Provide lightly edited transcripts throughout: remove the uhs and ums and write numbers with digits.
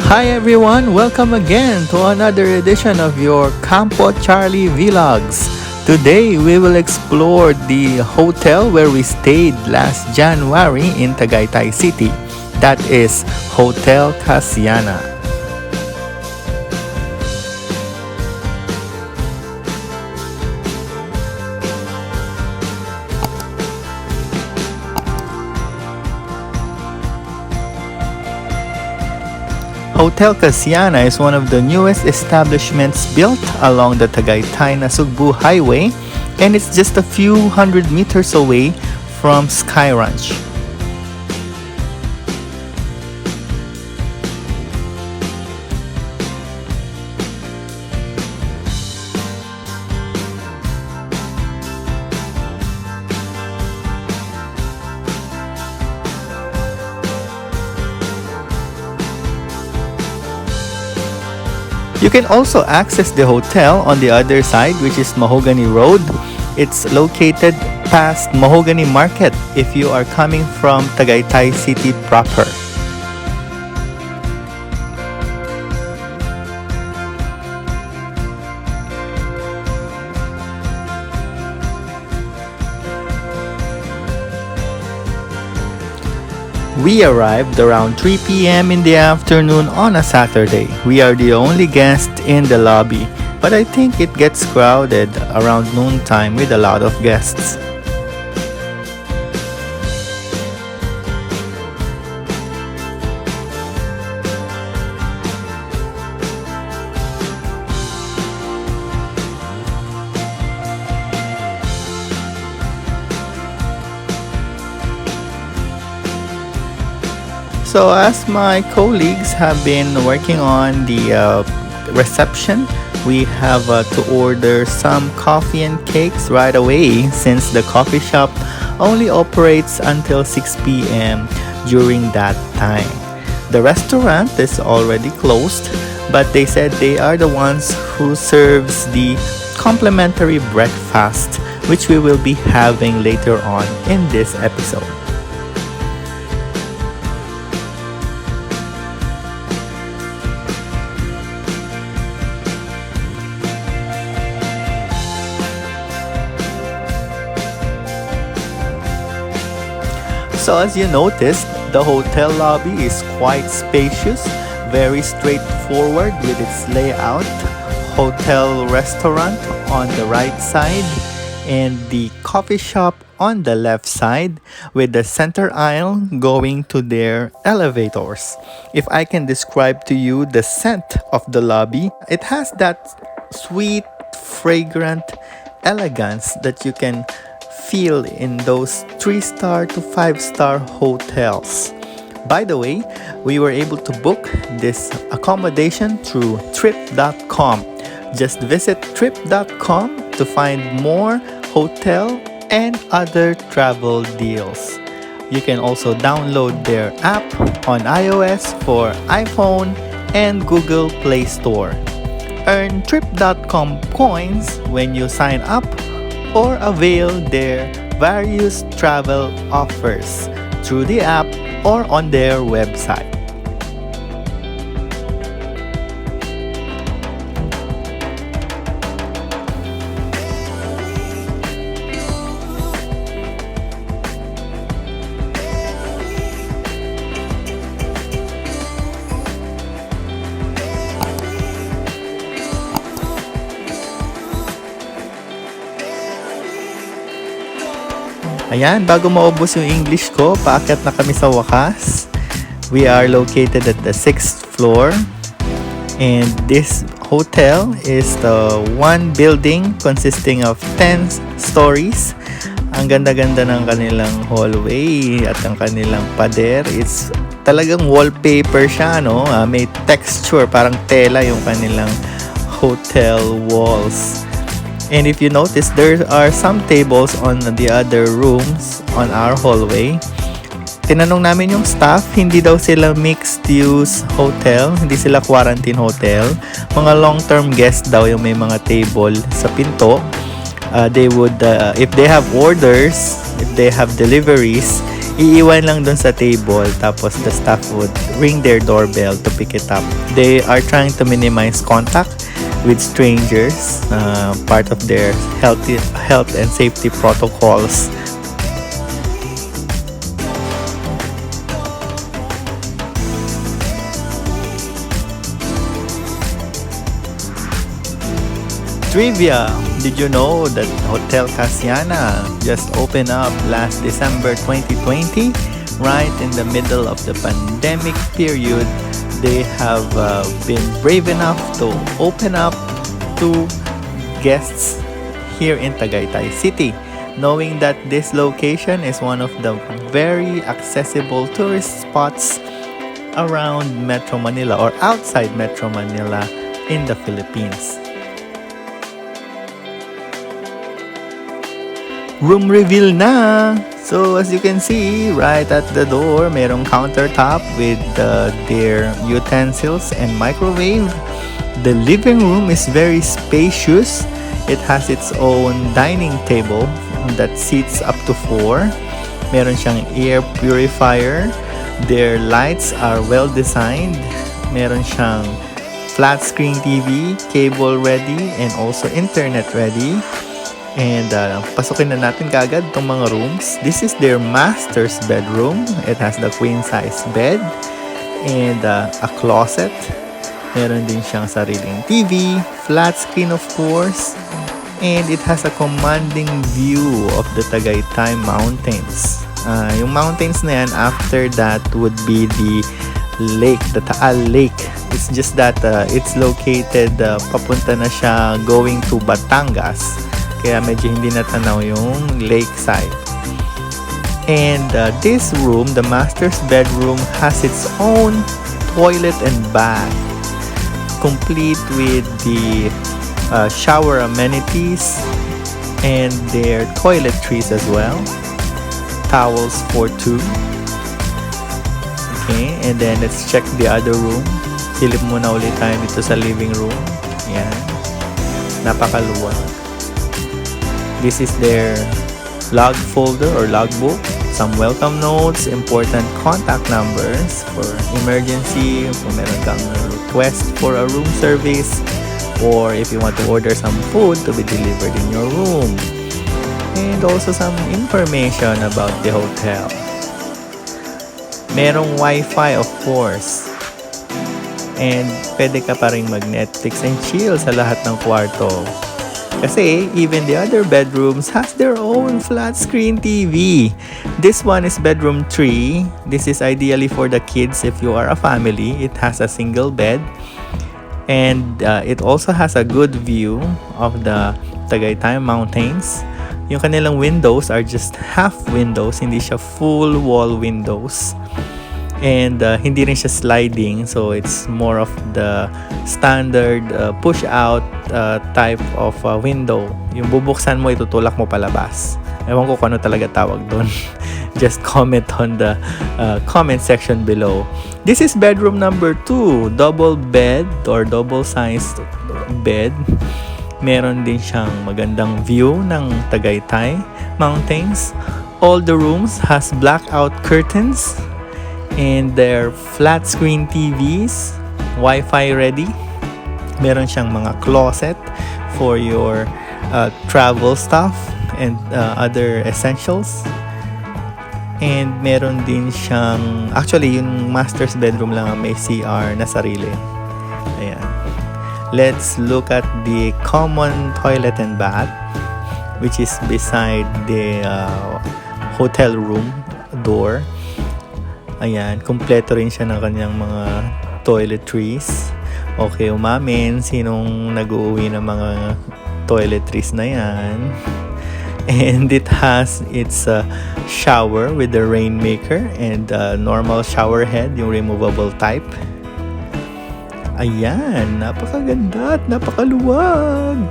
Hi everyone, welcome again to another edition of your Campo Charlie Vlogs. Today we will explore the hotel where we stayed last January in Tagaytay City. That is Hotel Casiana. Hotel Casiana is one of the newest establishments built along the Tagaytay-Nasugbu Highway, and it's just a few hundred meters away from Sky Ranch. You can also access the hotel on the other side, which is Mahogany Road. It's located past Mahogany Market if you are coming from Tagaytay City proper. We arrived around 3 p.m. in the afternoon on a Saturday. We are the only guest in the lobby, but I think it gets crowded around noontime with a lot of guests. So as my colleagues have been working on the reception, we have to order some coffee and cakes right away since the coffee shop only operates until 6 p.m. during that time. The restaurant is already closed, but they said they are the ones who serves the complimentary breakfast, which we will be having later on in this episode. So as you noticed, the hotel lobby is quite spacious, very straightforward with its layout, hotel restaurant on the right side, and the coffee shop on the left side with the center aisle going to their elevators. If I can describe to you the scent of the lobby, it has that sweet, fragrant elegance that you can feel in those 3-star to 5-star hotels. By the way, we were able to book this accommodation through trip.com. Just visit trip.com to find more hotel and other travel deals. You can also download their app on iOS for iPhone and Google Play Store. Earn trip.com points when you sign up or avail their various travel offers through the app or on their website. Ayan, bago maubos yung English ko, paakyat na kami sa wakas. We are located at the 6th floor. And this hotel is the one building consisting of 10 stories. Ang ganda-ganda ng kanilang hallway at ang kanilang pader. It's talagang wallpaper siya, no? May texture, parang tela yung kanilang hotel walls. And if you notice, there are some tables on the other rooms on our hallway. Tinanong namin yung staff, hindi daw sila mixed-use hotel, hindi sila quarantine hotel. Mga long-term guests daw yung may mga table sa pinto. They would, if they have orders, if they have deliveries, Iiwan lang dun sa table, tapos the staff would ring their doorbell to pick it up. They are trying to minimize contact with strangers, part of their health and safety protocols. Trivia! Did you know that Hotel Casiana just opened up last December 2020? Right in the middle of the pandemic period, they have been brave enough to open up to guests here in Tagaytay City, knowing that this location is one of the very accessible tourist spots around Metro Manila or outside Metro Manila in the Philippines. Room reveal na! So as you can see, right at the door, merong countertop with their utensils and microwave. The living room is very spacious. It has its own dining table that seats up to 4. Meron siyang air purifier. Their lights are well designed. Meron siyang flat screen TV, cable ready, and also internet ready. And pasukin na natin kaagad itong mga rooms. This is their master's bedroom. It has the queen size bed and a closet. Meron din siyang sariling TV, flat screen of course, and it has a commanding view of the Tagaytay Mountains. Yung mountains na yan, after that would be the lake, the Taal Lake. It's just that it's located, papunta na siya going to Batangas. Kaya medyo hindi natanaw yung lakeside. And this room, the master's bedroom, has its own toilet and bath, complete with the shower amenities and their toiletries as well. Towels for 2. Okay, and then let's check the other room. Silip muna ulit tayo dito sa living room. Yan. Napakaluwag. This is their log folder or logbook, some welcome notes, important contact numbers for emergency, kung meron kang request for a room service, or if you want to order some food to be delivered in your room. And also some information about the hotel. Merong Wi-Fi of course. And pwede ka pa rin mag-Netflix and chill sa lahat ng kwarto. Kasi even the other bedrooms has their own flat screen TV. This one is bedroom 3. This is ideally for the kids if you are a family. It has a single bed. And it also has a good view of the Tagaytay Mountains. Yung kanilang windows are just half windows, hindi siya full wall windows. And hindi rin siya sliding, so it's more of the standard push out type of window. Yung bubuksan mo, itutulak mo palabas. Ewan ko kung ano talaga tawag doon. Just comment on the comment section below. This is bedroom number 2, double bed or double sized bed. Meron din siyang magandang view ng Tagaytay Mountains. All the rooms has blackout curtains and their flat screen TVs, Wi-Fi ready. Meron siyang mga closet for your travel stuff and other essentials. And meron din siyang, actually yung master's bedroom lang ang may CR na sarili. Ayan. Let's look at the common toilet and bath, which is beside the hotel room door. Ayan, kumpleto rin siya ng kanyang mga toiletries. Okay, umamin, sinong nag-uuwi ng mga toiletries na yan. And it has its shower with the rainmaker and normal shower head, yung removable type. Ayan, napakaganda at napakaluwag.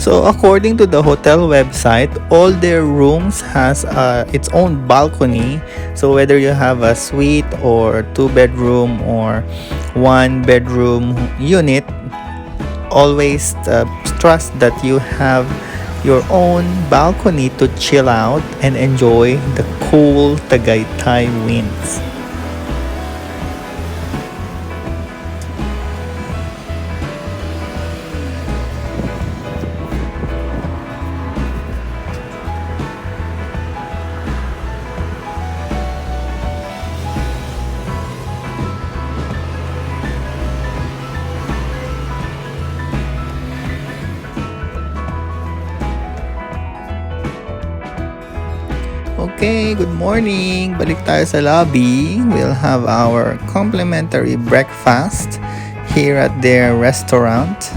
So according to the hotel website, all their rooms has its own balcony. So whether you have a suite or 2 bedroom or 1 bedroom unit, always trust that you have your own balcony to chill out and enjoy the cool Tagaytay winds. Okay, good morning. Balik tayo sa lobby. We'll have our complimentary breakfast here at their restaurant.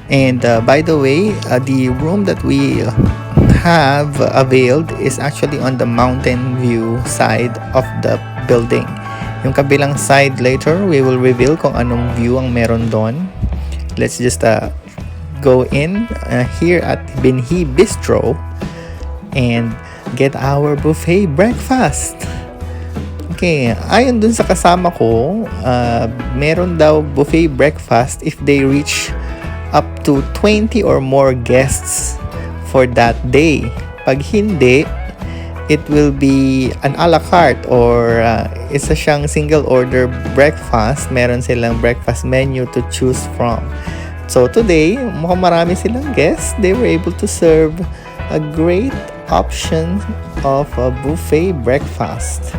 And by the way, the room that we have availed is actually on the mountain view side of the building. Yung kabilang side later, we will reveal kung anong view ang meron doon. Let's just go in here at Binhi Bistro and get our buffet breakfast. Okay, ayon dun sa kasama ko, meron daw buffet breakfast if they reach up to 20 or more guests for that day. Pag hindi, it will be an a la carte or isa siyang single order breakfast. Meron silang breakfast menu to choose from. So today, mukhang marami silang guests. They were able to serve a great option of a buffet breakfast.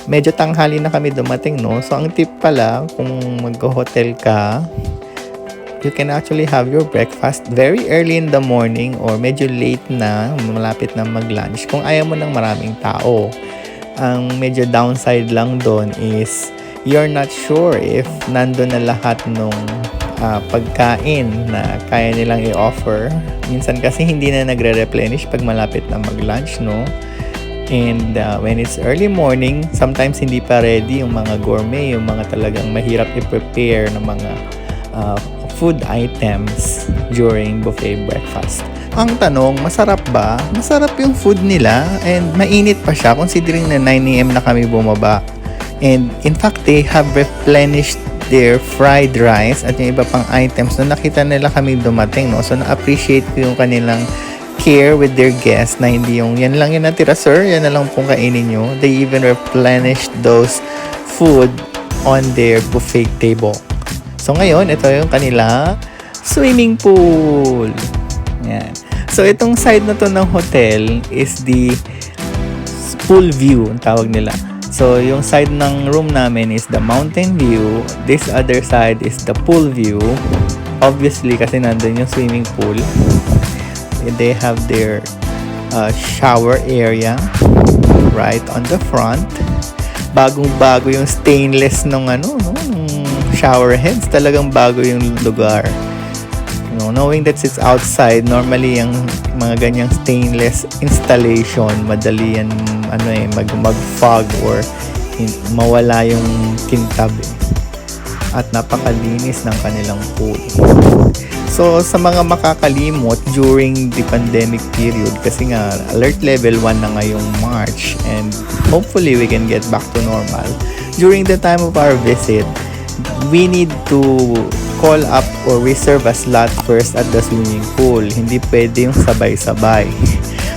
Medyo tanghali na kami dumating, no? So, ang tip pala, kung mag-hotel ka, you can actually have your breakfast very early in the morning or medyo late na, malapit na mag-lunch kung ayaw mo ng maraming tao. Ang medyo downside lang doon is you're not sure if nandun na lahat nung pagkain na kaya nilang i-offer. Minsan kasi hindi na nagre-replenish pag malapit na mag-lunch, no? And when it's early morning, sometimes hindi pa ready yung mga gourmet, yung mga talagang mahirap i-prepare ng mga food items during buffet breakfast. Ang tanong, masarap ba? Masarap yung food nila and mainit pa siya considering na 9 AM na kami bumaba. And in fact, they have replenished their fried rice at yung iba pang items na nakita nila kami dumating, no? So na-appreciate ko yung kanilang care with their guests na hindi yung yan lang yung natira sir, yan na lang pong kainin nyo. They even replenished those food on their buffet table. So ngayon, ito yung kanila swimming pool. Yan. So itong side na to ng hotel is the pool view, ang tawag nila. So yung side ng room namin is the mountain view. This other side is the pool view. Obviously kasi nandun yung swimming pool. They have their shower area right on the front. Bagong-bago yung stainless nung shower heads. Talagang bago yung lugar. You know, knowing that it's outside, normally yung mga ganyang stainless installation, madali yan mag-fog or mawala yung kintab. At napakalinis ng kanilang pool. So, sa mga makakalimot during the pandemic period, kasi nga, alert level 1 na ngayong March and hopefully we can get back to normal. During the time of our visit, we need to call up or reserve a slot first at the swimming pool. Hindi pwede yung sabay-sabay.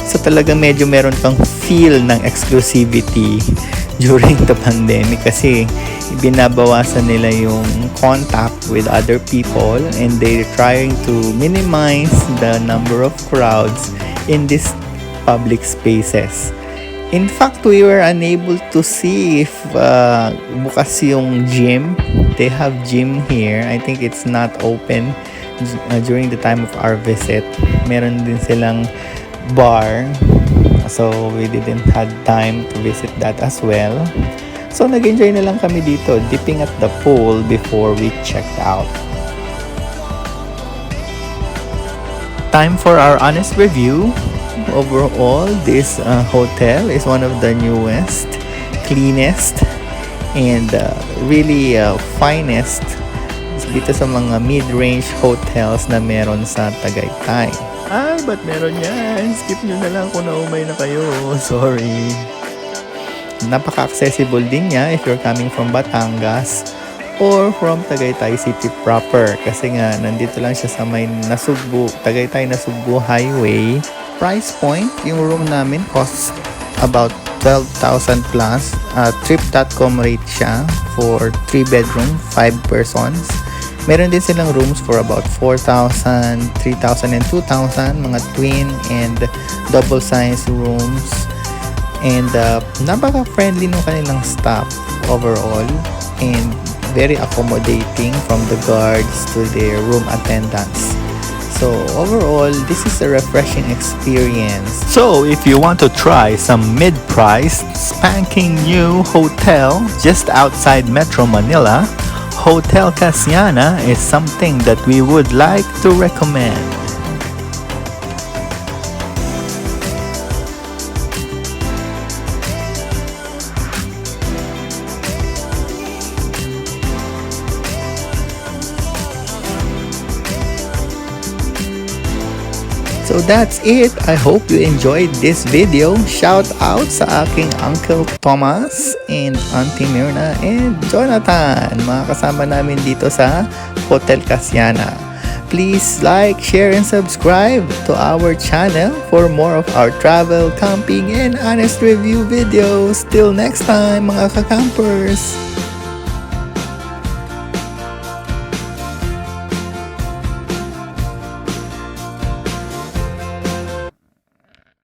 So, talagang medyo meron kang feel ng exclusivity during the pandemic kasi binabawasan nila yung contact with other people and they're trying to minimize the number of crowds in these public spaces. In fact, we were unable to see if bukas yung gym. They have gym here. I think it's not open during the time of our visit. Meron din silang bar So we didn't had time to visit that as well. So nag-enjoy na lang kami dito, dipping at the pool before we checked out. Time for our honest review. Overall, this hotel is one of the newest, cleanest, and really finest dito sa mga mid-range hotels na meron sa Tagaytay. Ay, ba't meron yan? Skip nyo na lang kung naumay na kayo. Sorry. Napaka-accessible din niya if you're coming from Batangas or from Tagaytay City proper. Kasi nga, nandito lang siya sa may Tagaytay-Nasugbu Highway. Price point, yung room namin costs about 12,000 plus. Trip.com rate siya for 3 bedroom, 5 persons. Meron din silang rooms for about 4,000, 3,000 and 2,000, mga twin and double size rooms. And napaka-friendly ng kanilang staff overall and very accommodating from the guards to their room attendants. So overall, this is a refreshing experience. So if you want to try some mid-priced, spanking new hotel just outside Metro Manila, Hotel Casiana is something that we would like to recommend. So that's it. I hope you enjoyed this video. Shout out sa aking Uncle Thomas and Auntie Myrna and Jonathan, mga kasama namin dito sa Hotel Casiana. Please like, share, and subscribe to our channel for more of our travel, camping, and honest review videos. Till next time, mga kakampers!